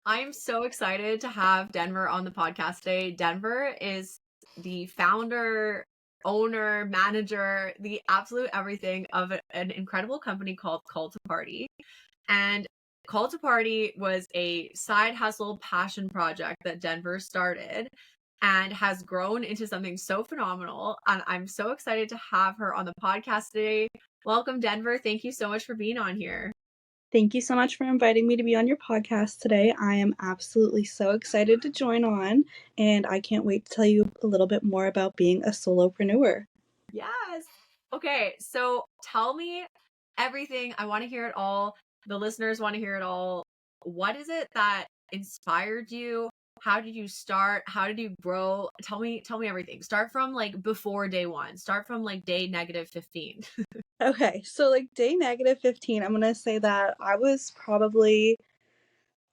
I'm so excited to have Denver on the podcast today. Denver is the founder, owner, manager, the absolute everything of an incredible company called Call to Party. And Call to Party was a side hustle passion project that Denver started and has grown into something so phenomenal. And I'm so excited to have her on the podcast today. Welcome, Denver. Thank you so much for being on here. Thank you so much for inviting me to be on your podcast today. I am absolutely so excited to join on, and I can't wait to tell you a little bit more about being a solopreneur. Yes. Okay, so tell me everything. I want to hear it all. The listeners want to hear it all. What is it that inspired you? How did you start? How did you grow? Tell me everything. Start from like before day 1. Start from like day -15. Okay, so like day -15, I'm gonna say that I was probably,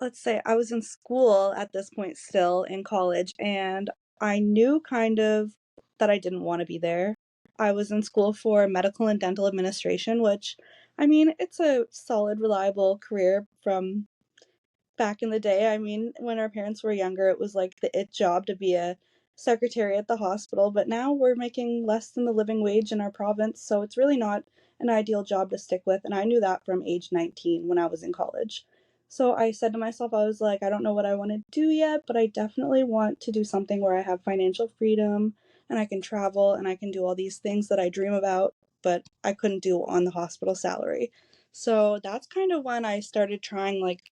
let's say, I was in school at this point still in college, and I knew kind of that I didn't want to be there. I was in school for medical and dental administration, which, I mean, it's a solid, reliable career from back in the day. I mean, when our parents were younger, it was like the it job to be a secretary at the hospital, but now we're making less than the living wage in our province, so it's really not an ideal job to stick with. And I knew that from age 19 when I was in college. So I said to myself, I was like, I don't know what I want to do yet, but I definitely want to do something where I have financial freedom and I can travel and I can do all these things that I dream about, but I couldn't do on the hospital salary. So that's kind of when I started trying like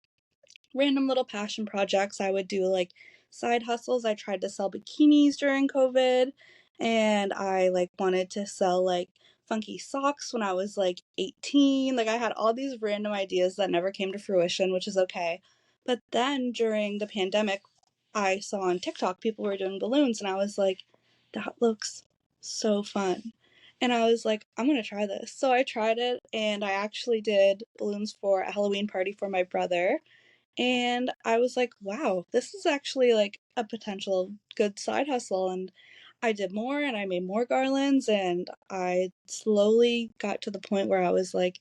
random little passion projects. I would do like side hustles. I tried to sell bikinis during COVID, and I like wanted to sell like funky socks when I was like 18. Like I had all these random ideas that never came to fruition, which is okay. But then during the pandemic, I saw on TikTok people were doing balloons, and I was like, that looks so fun. And I was like, I'm gonna try this. So I tried it, and I actually did balloons for a Halloween party for my brother, and I was like, wow, this is actually like a potential good side hustle. And I did more and I made more garlands, and I slowly got to the point where I was like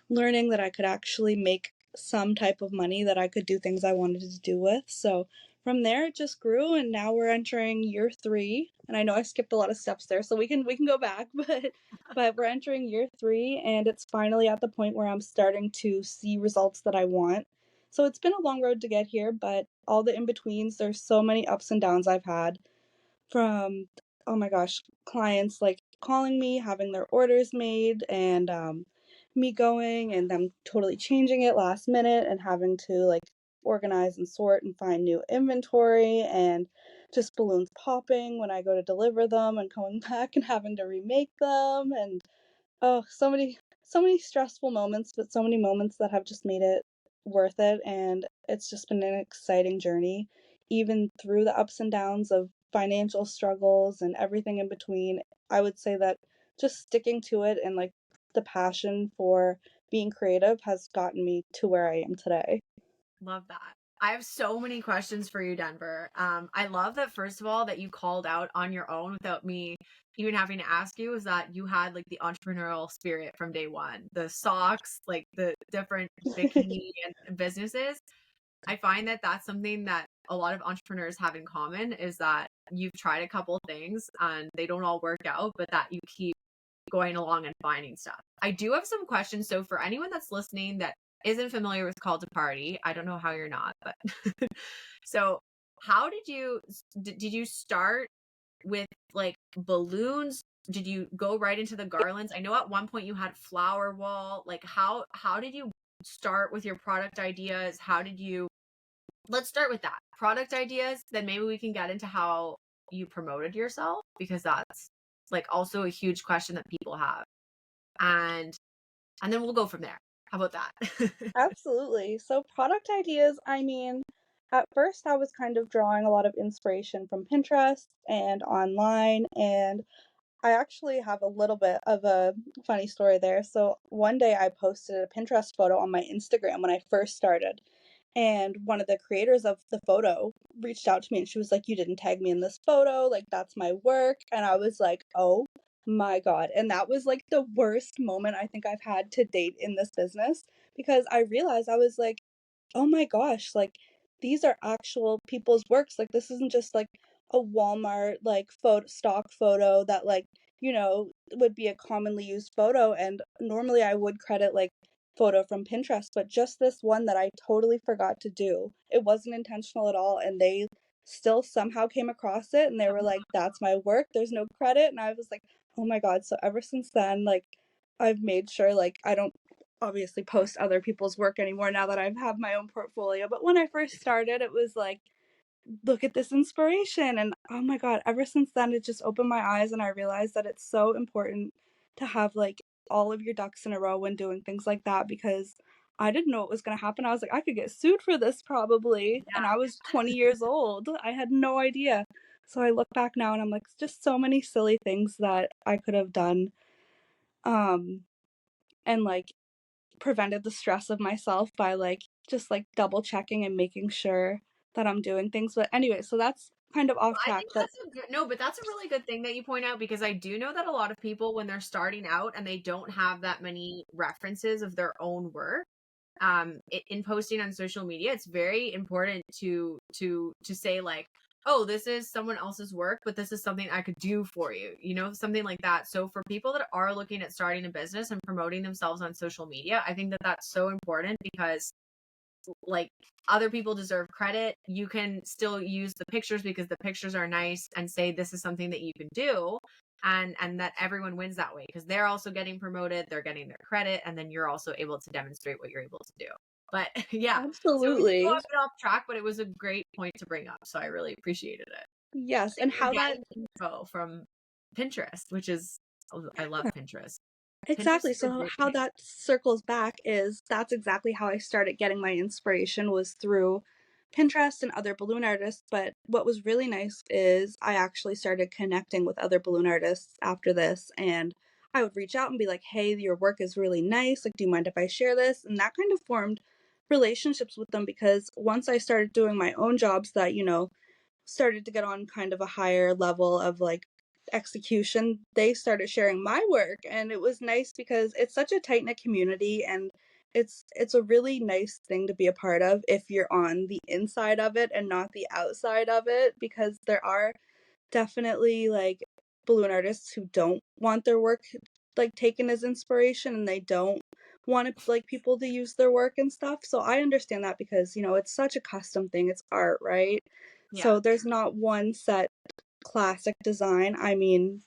learning that I could actually make some type of money that I could do things I wanted to do with. So from there it just grew, and now we're entering year 3. And I know I skipped a lot of steps there, so we can go back, but we're entering year 3, and it's finally at the point where I'm starting to see results that I want. So it's been a long road to get here, but all the in betweens, there's so many ups and downs I've had from, oh my gosh, clients like calling me, having their orders made, and me going and them totally changing it last minute and having to like organize and sort and find new inventory, and just balloons popping when I go to deliver them and coming back and having to remake them, and oh, so many stressful moments, but so many moments that have just made it worth it, and it's just been an exciting journey, even through the ups and downs of financial struggles and everything in between. I would say that just sticking to it and like the passion for being creative has gotten me to where I am today. Love that. I have so many questions for you, Denver. I love that first of all that you called out on your own without me even having to ask you, is that you had like the entrepreneurial spirit from day one. The socks, like the different bikini and businesses. I find that that's something that a lot of entrepreneurs have in common, is that you've tried a couple things and they don't all work out, but that you keep going along and finding stuff. I do have some questions. So for anyone that's listening that isn't familiar with Call to Party, I don't know how you're not, but so how did you start with like balloons? Did you go right into the garlands? I know at one point you had flower wall. Like how did you start with your product ideas? How did you Let's start with that. Product ideas, then maybe we can get into how you promoted yourself, because that's like also a huge question that people have. And then we'll go from there. How about that? Absolutely. So, product ideas, I mean, at first I was kind of drawing a lot of inspiration from Pinterest and online, and I actually have a little bit of a funny story there. So, one day I posted a Pinterest photo on my Instagram when I first started, and one of the creators of the photo reached out to me and she was like, "You didn't tag me in this photo, like that's my work." And I was like, "Oh my God." And that was like the worst moment I think I've had to date in this business, because I realized I was like, oh my gosh, like these are actual people's works. Like, this isn't just like a Walmart like photo stock photo that like, would be a commonly used photo. And normally I would credit like photo from Pinterest, but just this one that I totally forgot to do. It wasn't intentional at all, and they still somehow came across it and they were like, "That's my work. There's no credit." And I was like, "Oh my God." So ever since then, like I've made sure like I don't obviously post other people's work anymore now that I have my own portfolio. But when I first started, it was like, look at this inspiration. And oh my God, ever since then, it just opened my eyes and I realized that it's so important to have like all of your ducks in a row when doing things like that, because I didn't know what was going to happen. I was like, I could get sued for this probably. And I was 20 years old. I had no idea. So I look back now and I'm like, just so many silly things that I could have done. Um, and like prevented the stress of myself by like just like double checking and making sure that I'm doing things. But anyway, so that's kind of off I track, think but that's a good no, but that's a really good thing that you point out, because I do know that a lot of people, when they're starting out and they don't have that many references of their own work, in posting on social media, it's very important to say like, oh, this is someone else's work, but this is something I could do for you, something like that. So for people that are looking at starting a business and promoting themselves on social media, I think that that's so important, because like, other people deserve credit. You can still use the pictures because the pictures are nice, and say this is something that you can do, and that everyone wins that way, because they're also getting promoted, they're getting their credit, and then you're also able to demonstrate what you're able to do. But yeah, so we did go a absolutely. bit off track, but it was a great point to bring up, so I really appreciated it. Yes, That and you're how that getting info from Pinterest, which is, I love Pinterest. Pinterest exactly. is a So great how thing. that circles back is that's exactly how I started getting my inspiration was through Pinterest and other balloon artists. But what was really nice is I actually started connecting with other balloon artists after this, and I would reach out and be like, "Hey, your work is really nice. Like, do you mind if I share this?" And that kind of formed relationships with them, because once I started doing my own jobs that, started to get on kind of a higher level of like execution, they started sharing my work. And it was nice because it's such a tight knit community, and it's a really nice thing to be a part of if you're on the inside of it and not the outside of it, because there are definitely like balloon artists who don't want their work like taken as inspiration, and they don't want to like people to use their work and stuff. So I understand that, because it's such a custom thing, it's art, right? Yeah, So there's not one set classic design. I mean,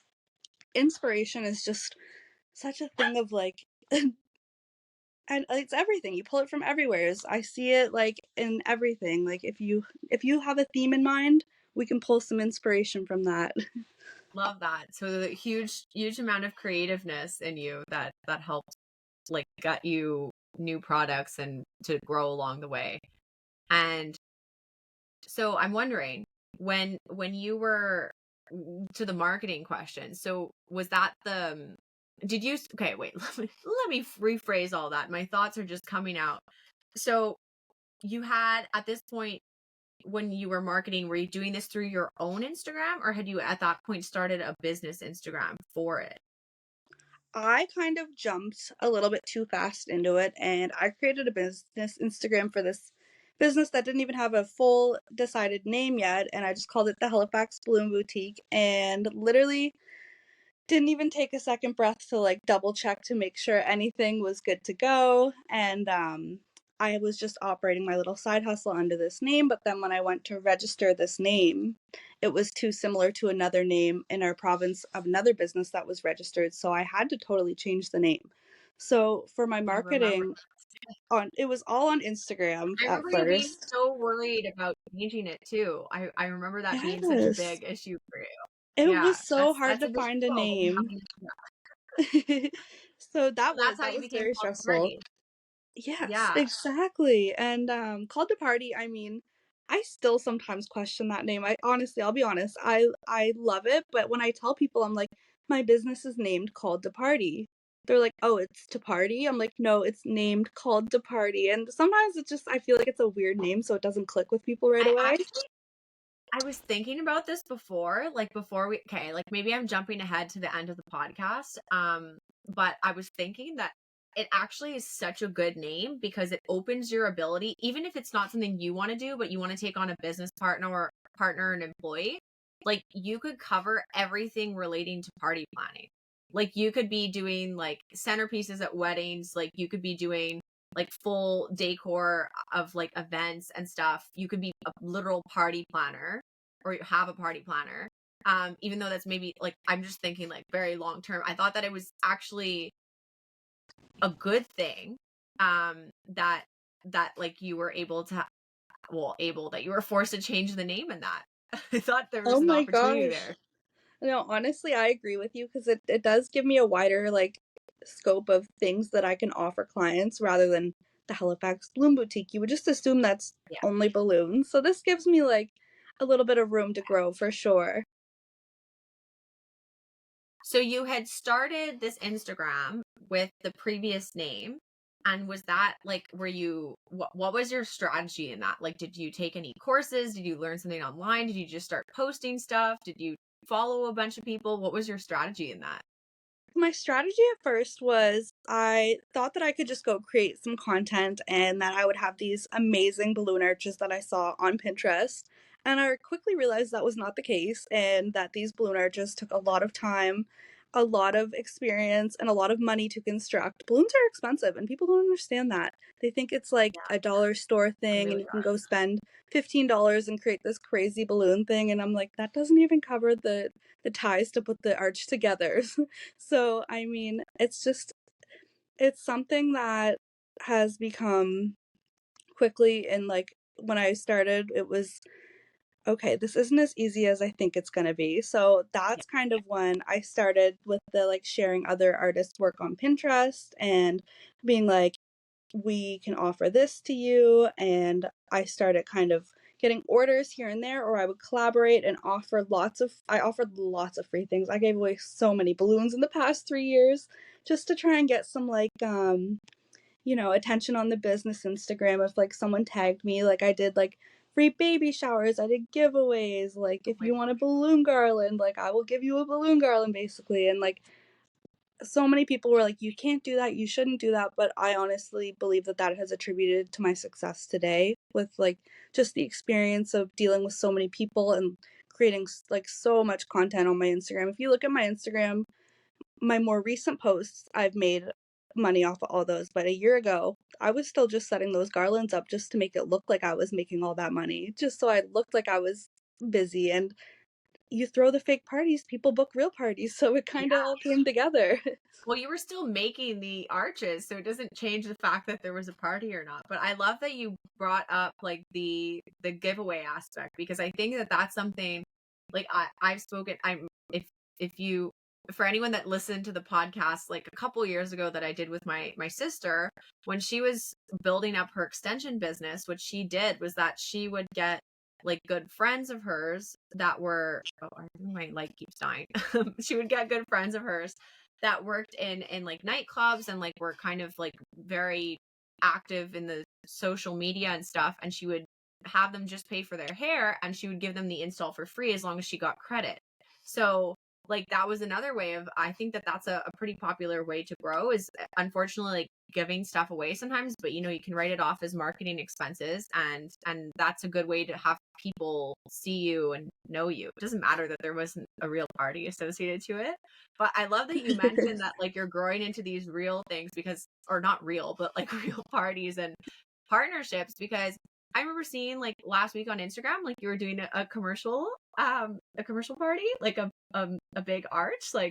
inspiration is just such a thing of like and it's everything. You pull it from everywhere. I see it like in everything. Like if you have a theme in mind, we can pull some inspiration from that. love that. So the huge amount of creativeness in you that helped, like, got you new products and to grow along the way. And so I'm wondering, when you were, to the marketing question, so was that the did you okay, wait, let me rephrase all that. My thoughts are just coming out. So you had, at this point, when you were marketing, were you doing this through your own Instagram, or had you at that point started a business Instagram for it? I kind of jumped a little bit too fast into it, and I created a business Instagram for this business that didn't even have a full decided name yet, and I just called it the Halifax Balloon Boutique, and literally didn't even take a second breath to like double check to make sure anything was good to go. And I was just operating my little side hustle under this name. But then when I went to register this name, it was too similar to another name in our province of another business that was registered. So I had to totally change the name. So for my I remember. marketing, it was all on Instagram I at remember you being first. so worried about changing it too. I remember that being such a Yes. big issue for you. It Yeah, was so hard that's to a big find a deal when you're name. having to do that. So So that's how that you was became very called the stressful. party. Yes, Yeah, exactly. And called to party, I mean, I still sometimes question that name. I honestly, I'll be honest, I love it, but when I tell people I'm like, my business is named Called to Party. They're like, "Oh, it's to party?" I'm like, "No, it's named Called to Party." And sometimes it's just I feel like it's a weird name, so it doesn't click with people right I away. actually I was thinking about this before, like before we okay, like maybe I'm jumping ahead to the end of the podcast. But I was thinking that it actually is such a good name because it opens your ability, even if it's not something you want to do, but you want to take on a business partner, an employee, like you could cover everything relating to party planning. Like you could be doing like centerpieces at weddings, like you could be doing like full decor of like events and stuff. You could be a literal party planner or have a party planner. Even though that's maybe like, I'm just thinking like very long term. I thought that it was actually a good thing, that like you were able to that you were forced to change the name in that. I thought there was Oh an my opportunity gosh. there. No, honestly, I agree with you because it does give me a wider like scope of things that I can offer clients rather than the Halifax Balloon Boutique. You would just assume that's Yeah. only balloons. So this gives me like a little bit of room to grow for sure. So you had started this Instagram with the previous name, and was that like, were you what was your strategy in that? Like, did you take any courses? Did you learn something online? Did you just start posting stuff? Did you follow a bunch of people? What was your strategy in that? My strategy at first was I thought that I could just go create some content and that I would have these amazing balloon arches that I saw on Pinterest. And I quickly realized that was not the case and that these balloon arches took a lot of time, a lot of experience, and a lot of money to construct. Balloons are expensive and people don't understand that. They think it's like Yeah, a dollar store they thing and really you can are. go spend $15 and create this crazy balloon thing. And I'm like, that doesn't even cover the ties to put the arch together. So, I mean, it's something that has become quickly and like when I started, it was okay, this isn't as easy as I think it's gonna be. So Yeah. that's kind of when I started with the like sharing other artists' work on Pinterest and being like, we can offer this to you. And I started kind of getting orders here and there, or I would collaborate and I offered lots of free things. I gave away so many balloons in the past 3 years just to try and get some like, attention on the business Instagram. If like someone tagged me, like I did like free baby showers, I did giveaways. Like Oh if my you want a balloon garland, like I will give you a balloon garland basically. And like so many people were like, you can't do that, you shouldn't do that. But I honestly believe that that has attributed to my success today with like just the experience of dealing with so many people and creating like so much content on my Instagram. If you look at my Instagram, my more recent posts, I've made money off of all those. But a year ago, I was still just setting those garlands up just to make it look like I was making all that money, just so I looked like I was busy. And you throw the fake parties, people book real parties. So it kind of Yeah. all came together. Well, you were still making the arches, so it doesn't change the fact that there was a party or not. But I love that you brought up like the giveaway aspect, because I think that that's something like I've spoken. I'm if you for anyone that listened to the podcast like a couple years ago that I did with my sister when she was building up her extension business, what she did was that she would get like good friends of hers that were my light keeps dying. She would get good friends of hers that worked in like nightclubs and like were kind of like very active in the social media and stuff, and she would have them just pay for their hair and she would give them the install for free as long as she got credit. So like that was another way of, I think that that's a pretty popular way to grow, is unfortunately like giving stuff away sometimes, but you can write it off as marketing expenses, and that's a good way to have people see you and know you. It doesn't matter that there wasn't a real party associated to it. But I love that you mentioned that like you're growing into these real things, because, or not real, but like real parties and partnerships, because I remember seeing like last week on Instagram, like you were doing a commercial party, like a big arch, like,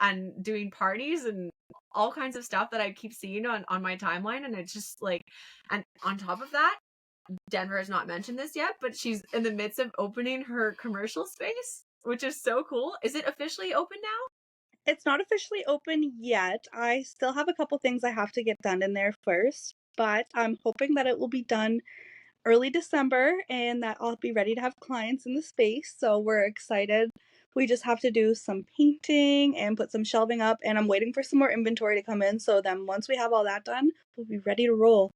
and doing parties and all kinds of stuff that I keep seeing on my timeline. And it's just like, and on top of that, Denver has not mentioned this yet, but she's in the midst of opening her commercial space, which is so cool. Is it officially open now? It's not officially open yet. I still have a couple things I have to get done in there first, but I'm hoping that it will be done early December and that I'll be ready to have clients in the space. So we're excited. We just have to do some painting and put some shelving up, and I'm waiting for some more inventory to come in. So then once we have all that done, we'll be ready to roll.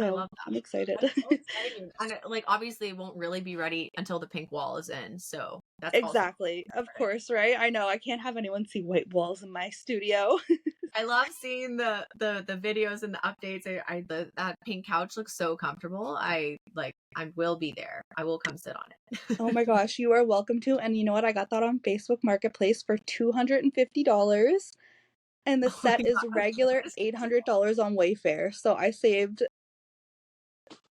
I So love that. I'm excited. That's so exciting. And like obviously it won't really be ready until the pink wall is in. So that's also Exactly. Of course, right? I know I can't have anyone see white walls in my studio. I love seeing the videos and the updates. That pink couch looks so comfortable. I will be there. I will come sit on it. Oh my gosh, you are welcome to. And you know what? I got that on Facebook Marketplace for $250. And the Oh my set is gosh, regular that is so $800 on Wayfair. So I saved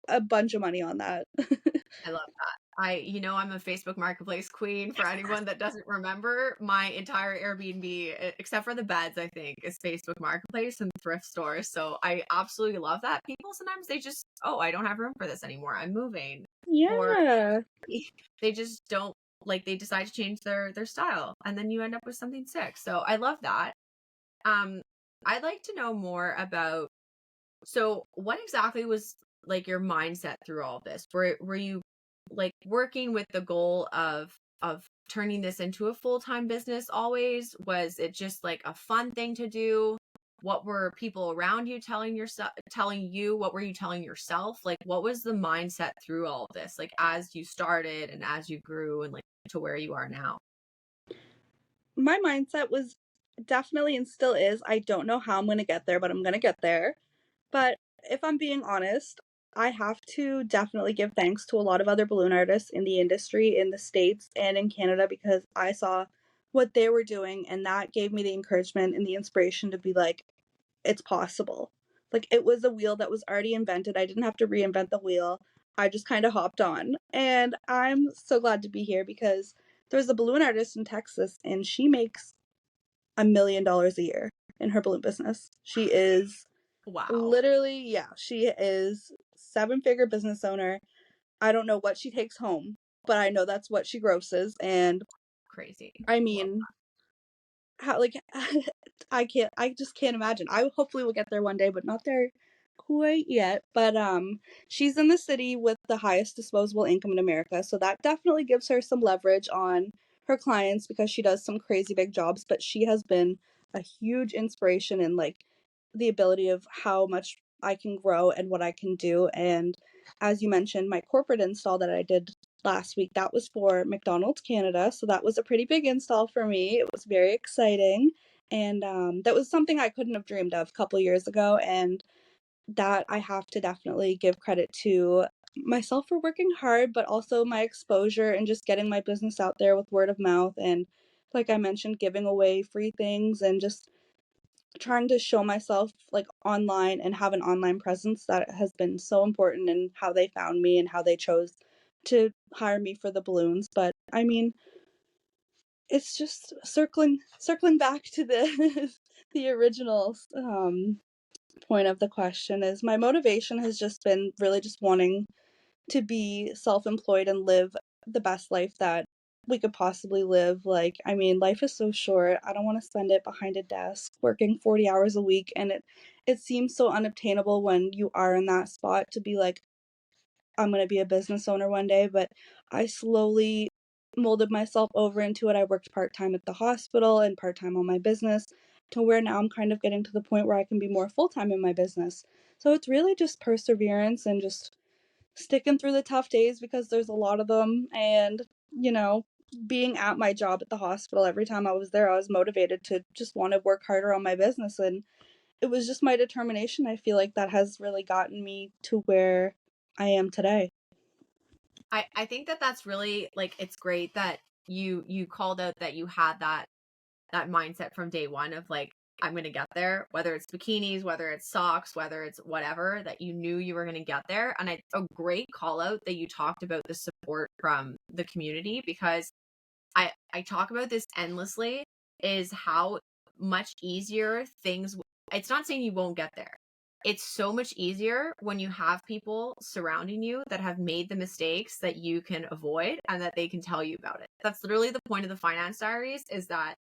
a bunch of money on that. I love that. I'm a Facebook Marketplace queen. For anyone that doesn't remember, my entire Airbnb, except for the beds, I think, is Facebook Marketplace and thrift stores. So I absolutely love that. People sometimes they just, oh, I don't have room for this anymore. I'm moving, or Yeah. they just don't like they decide to change their style, and then you end up with something sick. So I love that. Um, I'd like to know more about. So, what exactly was like your mindset through all of this? Were you like working with the goal of turning this into a full-time business always? Was it just like a fun thing to do? What were people around you telling you? What were you telling yourself? Like what was the mindset through all of this? Like as you started and as you grew and like to where you are now? My mindset was definitely and still is I don't know how I'm going to get there, but I'm going to get there. But if I'm being honest, I have to definitely give thanks to a lot of other balloon artists in the industry in the States and in Canada because I saw what they were doing and that gave me the encouragement and the inspiration to be like, it's possible. Like it was a wheel that was already invented. I didn't have to reinvent the wheel. I just kind of hopped on. And I'm so glad to be here because there's a balloon artist in Texas and she makes $1 million a year in her balloon business. She is Wow. literally, yeah, she is seven-figure business owner. I don't know what she takes home, but I know that's what she grosses. And Crazy. I Love mean, how like I just can't imagine. I hopefully will get there one day, but not there quite yet. But she's in the city with the highest disposable income in America, so that definitely gives her some leverage on her clients because she does some crazy big jobs, but she has been a huge inspiration in like the ability of how much I can grow and what I can do. And as you mentioned, my corporate install that I did last week, that was for McDonald's Canada. So that was a pretty big install for me. It was very exciting. And that was something I couldn't have dreamed of a couple years ago. And that I have to definitely give credit to myself for working hard, but also my exposure and just getting my business out there with word of mouth. And like I mentioned, giving away free things and just trying to show myself like online and have an online presence that has been so important in how they found me and how they chose to hire me for the balloons. But I mean, it's just circling back to the the original point of the question is my motivation has just been really just wanting to be self-employed and live the best life that we could possibly live. Like, I mean, life is so short. I don't want to spend it behind a desk working 40 hours a week, and it seems so unobtainable when you are in that spot to be like, I'm going to be a business owner one day, but I slowly molded myself over into it. I worked part-time at the hospital and part-time on my business to where now I'm kind of getting to the point where I can be more full-time in my business. So it's really just perseverance and just sticking through the tough days because there's a lot of them. And, you know, being at my job at the hospital, every time I was there, I was motivated to just want to work harder on my business. And it was just my determination. I feel like that has really gotten me to where I am today. I think that that's really like it's great that you called out that you had that mindset from day one of like I'm going to get there, whether it's bikinis, whether it's socks, whether it's whatever, that you knew you were going to get there. And a great call out that you talked about the support from the community, because I talk about this endlessly, is how much easier things it's not saying you won't get there. It's so much easier when you have people surrounding you that have made the mistakes that you can avoid and that they can tell you about it. That's literally the point of the finance diaries, is that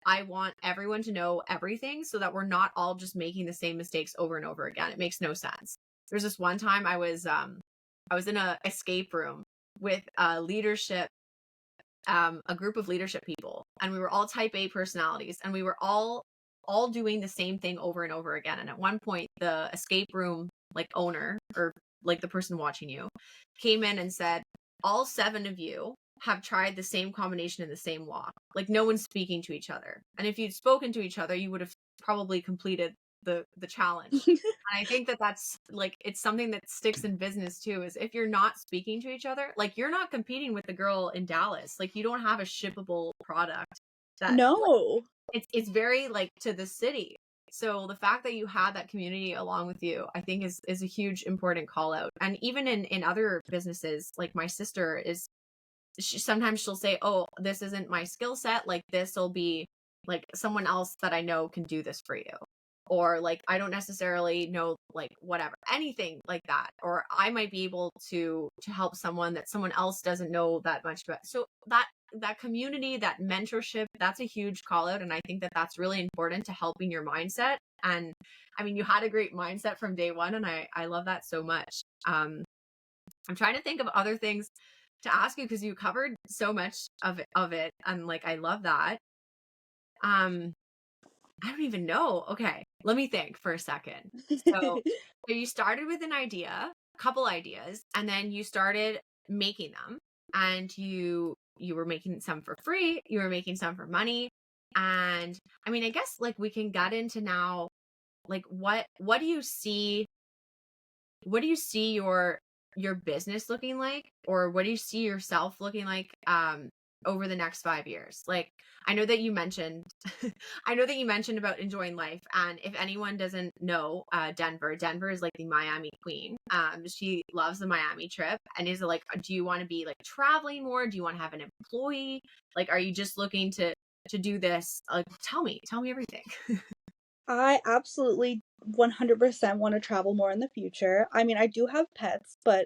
I want everyone to know everything so that we're not all just making the same mistakes over and over again. It makes no sense. There's this one time I was in a escape room with a group of leadership people, and we were all type A personalities, and we were all doing the same thing over and over again. And at one point the escape room like owner or like the person watching you came in and said, all 7 of you have tried the same combination in the same walk. Like no one's speaking to each other. And if you'd spoken to each other, you would have probably completed the challenge. And I think that that's like it's something that sticks in business too is if you're not speaking to each other, like you're not competing with the girl in Dallas. Like you don't have a shippable product that No. it's very like to the city. So the fact that you had that community along with you, I think is a huge important call out. And even in other businesses, like my sister is sometimes she'll say, "Oh, this isn't my skill set. Like this will be like someone else that I know can do this for you." Or like I don't necessarily know like whatever, anything like that. Or I might be able to help someone that someone else doesn't know that much about. So that community, that mentorship, that's a huge call out and I think that that's really important to helping your mindset. And I mean, you had a great mindset from day one and I love that so much. I'm trying to think of other things to ask you because you covered so much of it and like I love that. Um I don't even know. Okay, let me think for a second. So you started with an idea, a couple ideas, and then you started making them and you were making some for free, you were making some for money. And I mean, I guess like we can get into now like what do you see your business looking like or what do you see yourself looking like over the next 5 years? Like I know that you mentioned I know that you mentioned about enjoying life and if anyone doesn't know Denver is like the Miami queen. She loves the Miami trip and is like do you want to be like traveling more? Do you want to have an employee? Like are you just looking to do this? Like tell me everything. I absolutely 100% want to travel more in the future. I mean, I do have pets, but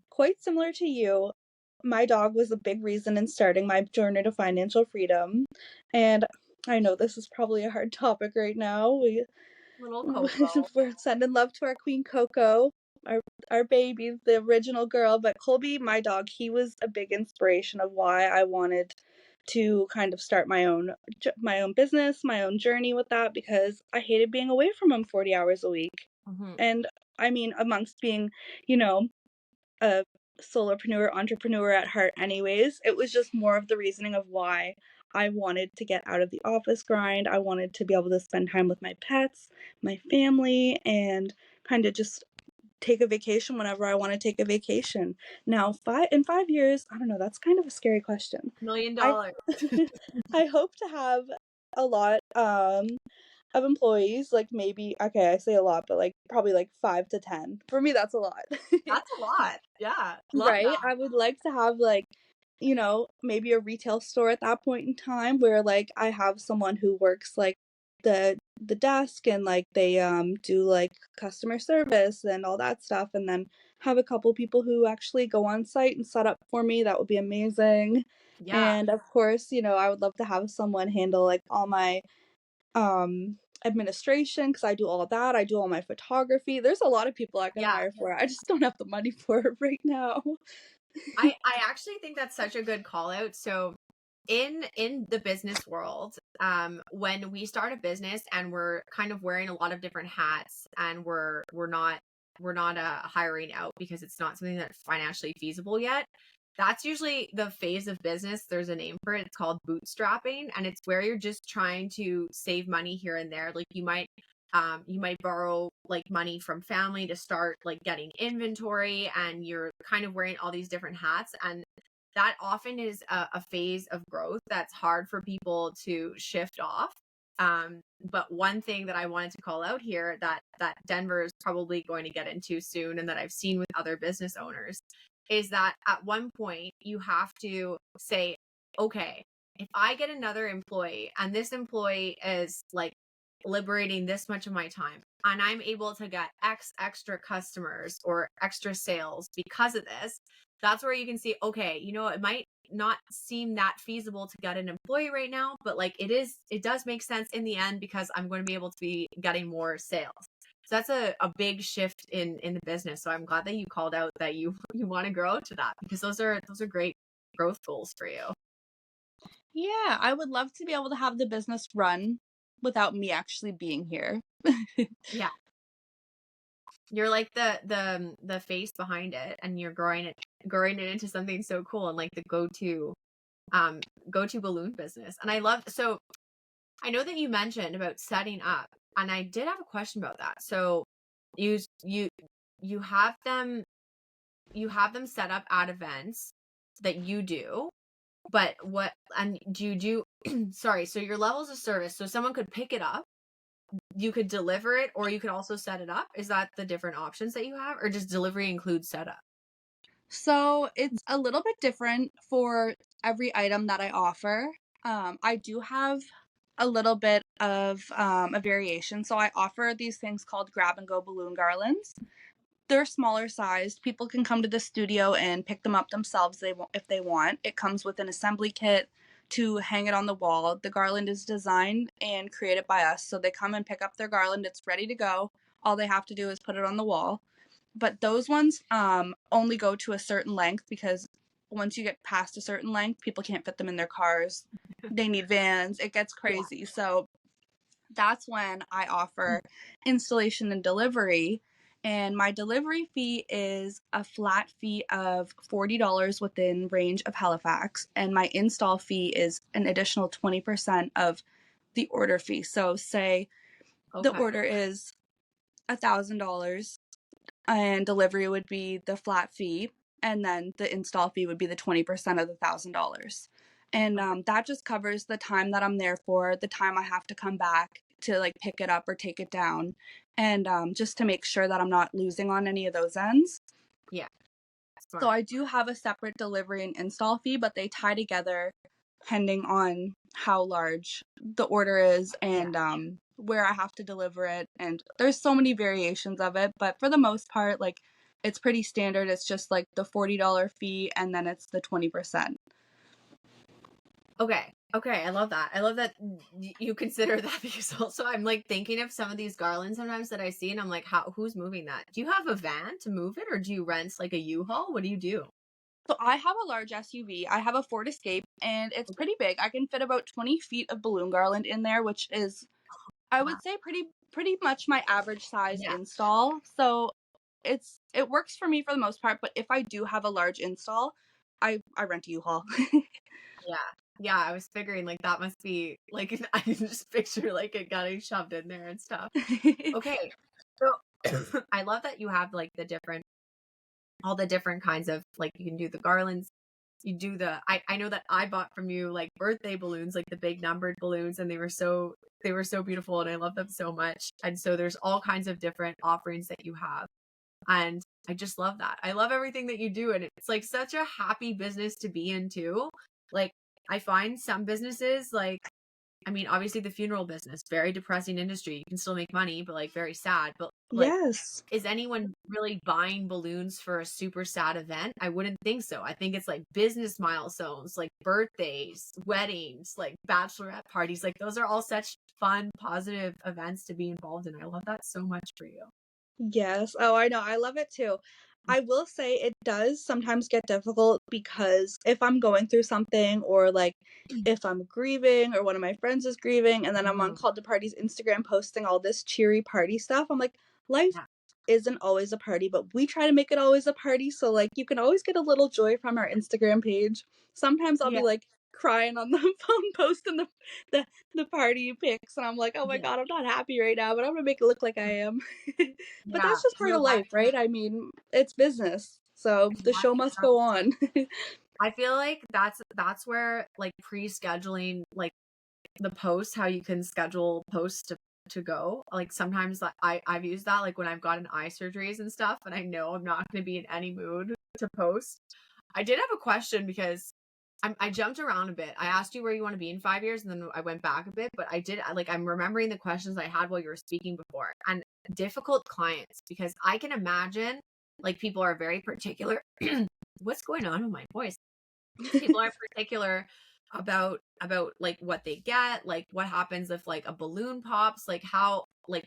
quite similar to you, my dog was a big reason in starting my journey to financial freedom. And I know this is probably a hard topic right now. Little Coco. We're sending love to our queen Coco, our our baby, the original girl. But Colby, my dog, he was a big inspiration of why I wanted to kind of start my own business, my own journey with that because I hated being away from him 40 hours a week. Hmm. And I mean, amongst being, you know, a solopreneur, entrepreneur at heart anyways, it was just more of the reasoning of why I wanted to get out of the office grind. I wanted to be able to spend time with my pets, my family, and kind of just take a vacation whenever I want to take a vacation. Now, in 5 years, I don't know, that's kind of a scary question. Million I dollar. I hope to have a lot of employees, like maybe okay, I say a lot, but like probably like 5 to 10. For me that's a lot. That's a lot. Yeah. Love Right? that. I would like to have like, maybe a retail store at that point in time where like I have someone who works like the desk and like they do like customer service and all that stuff and then have a couple people who actually go on site and set up for me. That would be amazing. Yeah. And of course, I would love to have someone handle like all my administration because I do all of that. I do all my photography. There's a lot of people I could Yeah. hire for it. I just don't have the money for it right now. I actually think that's such a good call out. So in the business world, when we start a business and we're kind of wearing a lot of different hats and we're not hiring out because it's not something that's financially feasible yet. That's usually the phase of business. There's a name for it. It's called bootstrapping, and it's where you're just trying to save money here and there. Like you might borrow like money from family to start like getting inventory, and you're kind of wearing all these different hats. And that often is a phase of growth that's hard for people to shift off. But one thing that I wanted to call out here that Denver is probably going to get into soon and that I've seen with other business owners is that at one point you have to say, okay, if I get another employee and this employee is like liberating this much of my time and I'm able to get X extra customers or extra sales because of this, that's where you can see, okay, it might not seem that feasible to get an employee right now, but like it does make sense in the end because I'm going to be able to be getting more sales. So that's a big shift in the business. So I'm glad that you called out that you you want to grow to that because those are great growth goals for you. Yeah, I would love to be able to have the business run without me actually being here. Yeah. You're like the face behind it, and you're growing it into something so cool, and like the um go-to balloon business. And I love, so I know that you mentioned about setting up, and I did have a question about that. So you you you have them set up at events that you do, but what, and do you do sorry, so your levels of service, so someone could pick it up, you could deliver it, or you could also set it up. Is that the different options that you have, or does delivery include setup? So it's a little bit different for every item that I offer. I do have a little bit of a variation. So I offer these things called grab and go balloon garlands. They're smaller sized. People can come to the studio and pick them up themselves if they want. It comes with an assembly kit to hang it on the wall. The garland is designed and created by us. So they come and pick up their garland. It's ready to go. All they have to do is put it on the wall. But those ones only go to a certain length because once you get past a certain length, people can't fit them in their cars. They need vans. It gets Yeah. crazy. So that's when I offer installation and delivery. And my delivery fee is a flat fee of $40 within range of Halifax. And my install fee is an additional 20% of the order fee. So say the Okay. order is $1,000 and delivery would be the flat fee, and then the install fee would be the 20% of the $1,000. And Okay. that just covers the time that I'm there for, the time I have to come back to like pick it up or take it down, and just to make sure that I'm not losing on any of those ends. Yeah. So Smart. I do have a separate delivery and install fee, but they tie together depending on how large the order is Yeah. and where I have to deliver it. And there's so many variations of it, but for the most part, like it's pretty standard. It's just like the $40 fee and then it's the 20%. Okay. Okay. I love that. I love that you consider that, because also I'm like thinking of some of these garlands sometimes that I see, and I'm like, who's moving that? Do you have a van to move it, or do you rent like a U-Haul? What do you do? So I have a large SUV. I have a Ford Escape and it's Okay. pretty big. I can fit about 20 feet of balloon garland in there, which is, I Wow. would say, pretty much my average size Yeah. install. So it works for me for the most part, but if I do have a large install, I rent a U-Haul. Yeah. Yeah. I was figuring like that must be like, I can just picture like it getting shoved in there and stuff. Okay. So I love that you have like all the different kinds of, like, you can do the garlands. You do I know that I bought from you like birthday balloons, like the big numbered balloons, and they were so beautiful, and I love them so much. And so there's all kinds of different offerings that you have. And I just love that. I love everything that you do, and it's like such a happy business to be in too. Like, I find some businesses, like, I mean, obviously the funeral business, very depressing industry. You can still make money, but like very sad. But like, Yes. is anyone really buying balloons for a super sad event? I wouldn't think so. I think it's like business milestones, like birthdays, weddings, like bachelorette parties. Like, those are all such fun, positive events to be involved in. I love that so much for you. Yes. Oh, I know. I love it too. I will say it does sometimes get difficult because if I'm going through something or like if I'm grieving or one of my friends is grieving and then I'm on Mhm. Called to Party's Instagram posting all this cheery party stuff, I'm like, life Yeah. isn't always a party, but we try to make it always a party. So like you can always get a little joy from our Instagram page. Sometimes I'll Yeah. be like crying on the phone posting the the party pics and I'm like, "Oh my Yeah. god, I'm not happy right now, but I'm gonna make it look like I am." But Yeah. that's just part No, of life, right? I mean, it's business. So the show must go on. I feel like that's where like pre-scheduling, like the posts, how you can schedule posts to go. Like, sometimes like, I've used that like when I've gotten eye surgeries and stuff, and I know I'm not going to be in any mood to post. I did have a question, because I jumped around a bit. I asked you where you want to be in 5 years, and then I went back a bit. But I'm remembering the questions I had while you were speaking before, and difficult clients, because I can imagine like people are very particular. What's going on with my voice? People are particular about like what they get, like what happens if like a balloon pops, like how, like,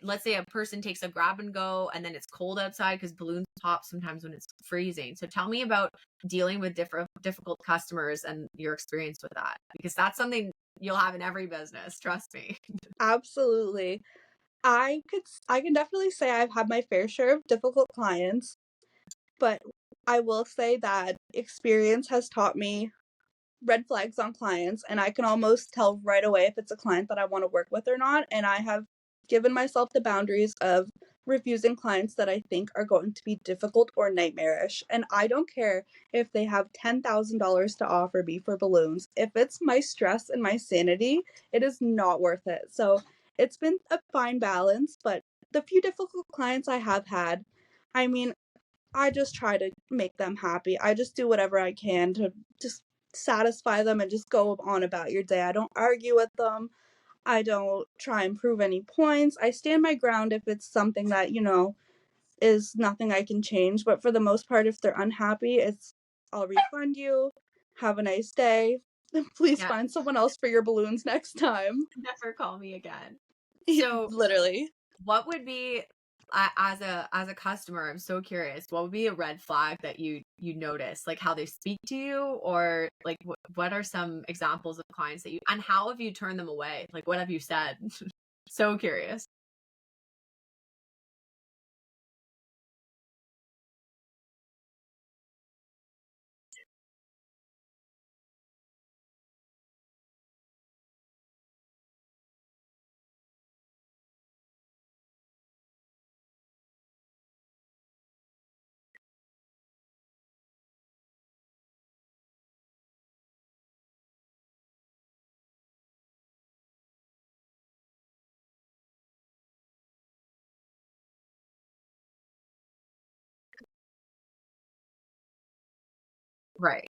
let's say a person takes a grab and go, and then it's cold outside, because balloons pop sometimes when it's freezing. So tell me about dealing with difficult customers and your experience with that, because that's something you'll have in every business, trust me. Absolutely. I can definitely say I've had my fair share of difficult clients, but I will say that experience has taught me red flags on clients, and I can almost tell right away if it's a client that I want to work with or not. And I have given myself the boundaries of refusing clients that I think are going to be difficult or nightmarish. And I don't care if they have $10,000 to offer me for balloons. If it's my stress and my sanity, it is not worth it. So it's been a fine balance, but the few difficult clients I have had, I mean, I just try to make them happy. I just do whatever I can to just satisfy them and just go on about your day. I don't argue with them. I don't try and prove any points. I stand my ground if it's something that, is nothing I can change. But for the most part, if they're unhappy, I'll refund you. Have a nice day. Please Yeah, find someone else for your balloons next time. never call me again. So, Literally. what would be as a customer, I'm so curious, what would be a red flag that you notice, like how they speak to you, or like what are some examples of clients that you, and how have you turned them away? Like what have you said? So curious. Right.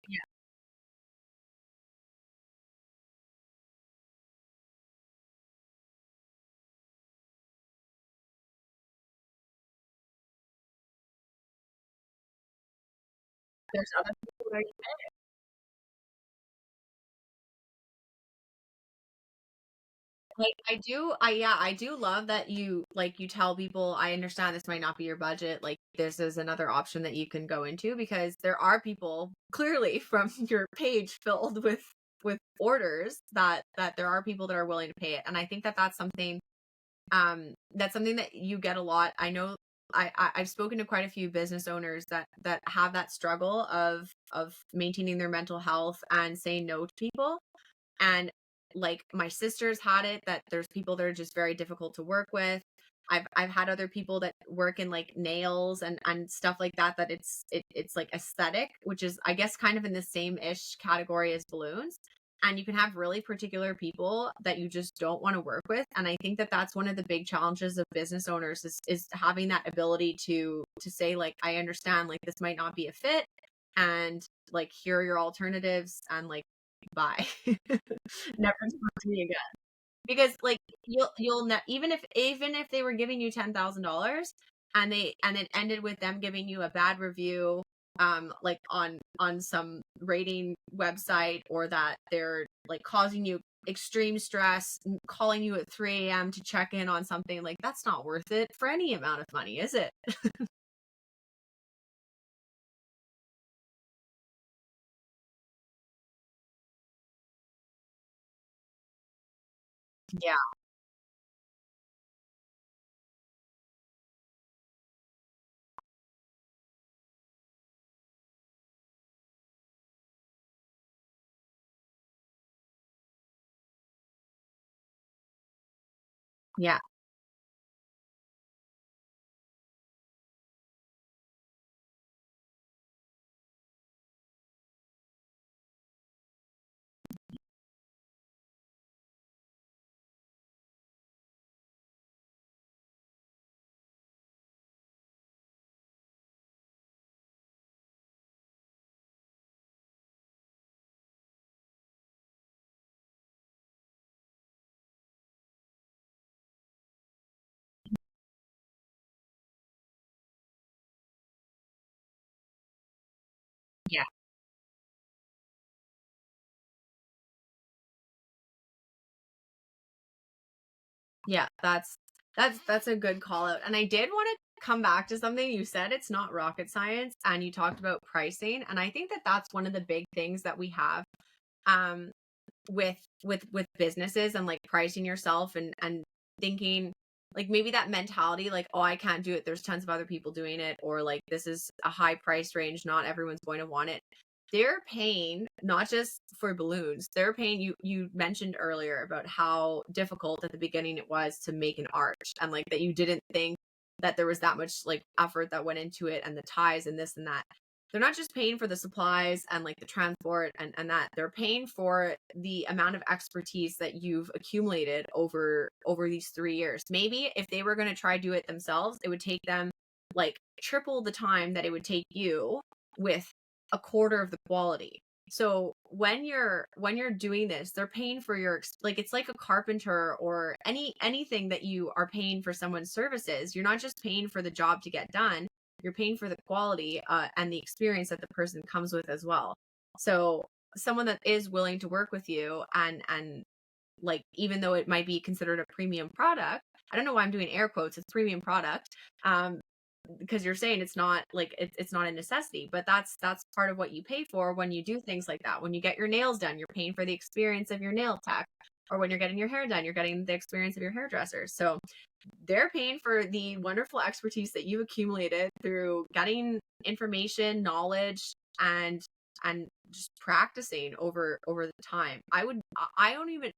Yeah. There's other people that like I do love that you, like, you tell people, I understand this might not be your budget, like this is another option that you can go into, because there are people clearly from your page filled with orders that there are people that are willing to pay it. And I think that that's something that you get a lot. I know I've spoken to quite a few business owners that have that struggle of maintaining their mental health and saying no to people. And like my sister's had it, that there's people that are just very difficult to work with. I've had other people that work in like nails and stuff like that, that it's like aesthetic, which is I guess kind of in the same ish category as balloons. And you can have really particular people that you just don't want to work with. And I think that that's one of the big challenges of business owners is having that ability to say, like, I understand, like, this might not be a fit, and like here are your alternatives, and like bye. Never talk to me again. Because like even if they were giving you $10,000 and it ended with them giving you a bad review, like on some rating website, or that they're like causing you extreme stress, calling you at 3 a.m. to check in on something, like that's not worth it for any amount of money, is it? Yeah, yeah. Yeah, that's a good call out. And I did want to come back to something you said. It's not rocket science, and you talked about pricing, and I think that that's one of the big things that we have um with businesses and like pricing yourself and thinking like maybe that mentality like, oh, I can't do it, there's tons of other people doing it, or like this is a high price range, not everyone's going to want it. They're paying not just for balloons, they're paying you mentioned earlier about how difficult at the beginning it was to make an arch, and like that you didn't think that there was that much like effort that went into it, and the ties and this and that. They're not just paying for the supplies and like the transport and that, they're paying for the amount of expertise that you've accumulated over these 3 years. Maybe if they were going to try do it themselves, it would take them like triple the time that it would take you with a quarter of the quality. So when you're doing this, they're paying for your like it's like a carpenter or anything that you are paying for someone's services. You're not just paying for the job to get done, you're paying for the quality and the experience that the person comes with as well. So someone that is willing to work with you and like even though it might be considered a premium product, I don't know why I'm doing air quotes, it's premium product, um because you're saying it's not like it's not a necessity, but that's part of what you pay for when you do things like that. When you get your nails done, you're paying for the experience of your nail tech, or when you're getting your hair done, you're getting the experience of your hairdresser. So they're paying for the wonderful expertise that you've accumulated through getting information, knowledge, and just practicing over the time. I don't even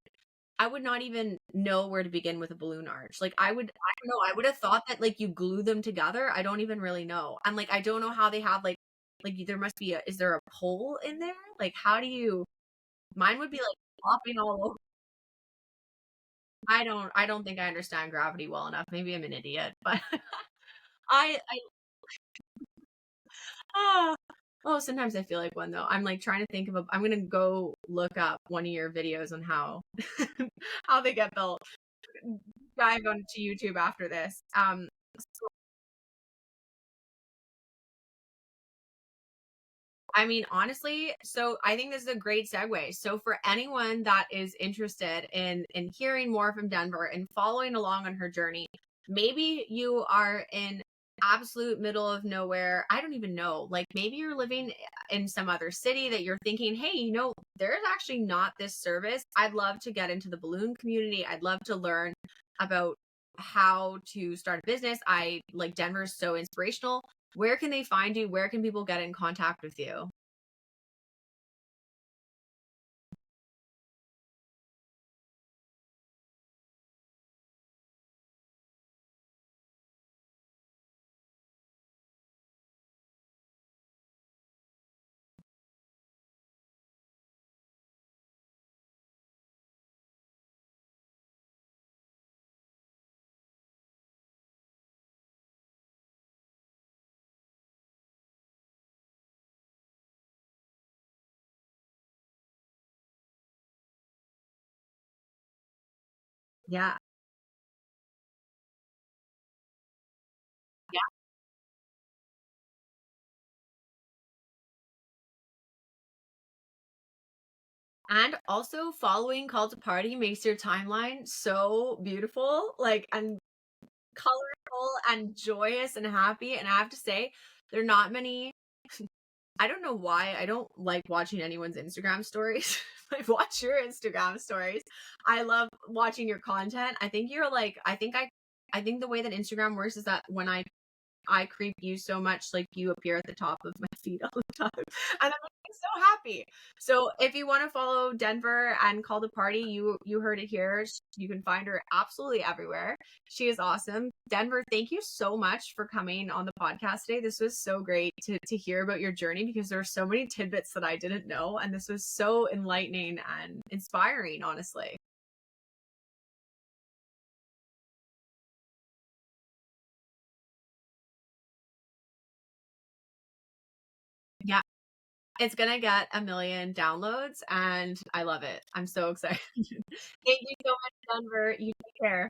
I would not even know where to begin with a balloon arch. Like I don't know, I would have thought that like you glue them together. I don't even really know. And like I don't know how they have like there must be a is there a pole in there? Like how do you mine would be like flopping all over. I don't think I understand gravity well enough. Maybe I'm an idiot, but I ah oh, sometimes I feel like one though. I'm like trying to think of a I'm gonna go look up one of your videos on how how they get built. Dive onto YouTube after this. I mean, honestly, so I think this is a great segue. So for anyone that is interested in hearing more from Denver and following along on her journey, maybe you are in absolute middle of nowhere. I don't even know. Like maybe you're living in some other city that you're thinking, "Hey, there's actually not this service. I'd love to get into the balloon community. I'd love to learn about how to start a business. I like Denver's so inspirational. Where can they find you? Where can people get in contact with you?" Yeah. Yeah. And also following Call to Party makes your timeline so beautiful, like and colorful and joyous and happy. And I have to say, there are not many I don't know why I don't like watching anyone's Instagram stories. I watch your Instagram stories. I love watching your content. I think you're like I think the way that Instagram works is that when I creep you so much, like you appear at the top of my feed all the time. And I'm like so happy. So if you want to follow Denver and Call the Party, you heard it here. You can find her absolutely everywhere. She is awesome. Denver, thank you so much for coming on the podcast today. This was so great to hear about your journey because there are so many tidbits that I didn't know. And this was so enlightening and inspiring, honestly. Yeah. It's gonna get a million downloads and I love it. I'm so excited. Thank you so much, Denver. You take care.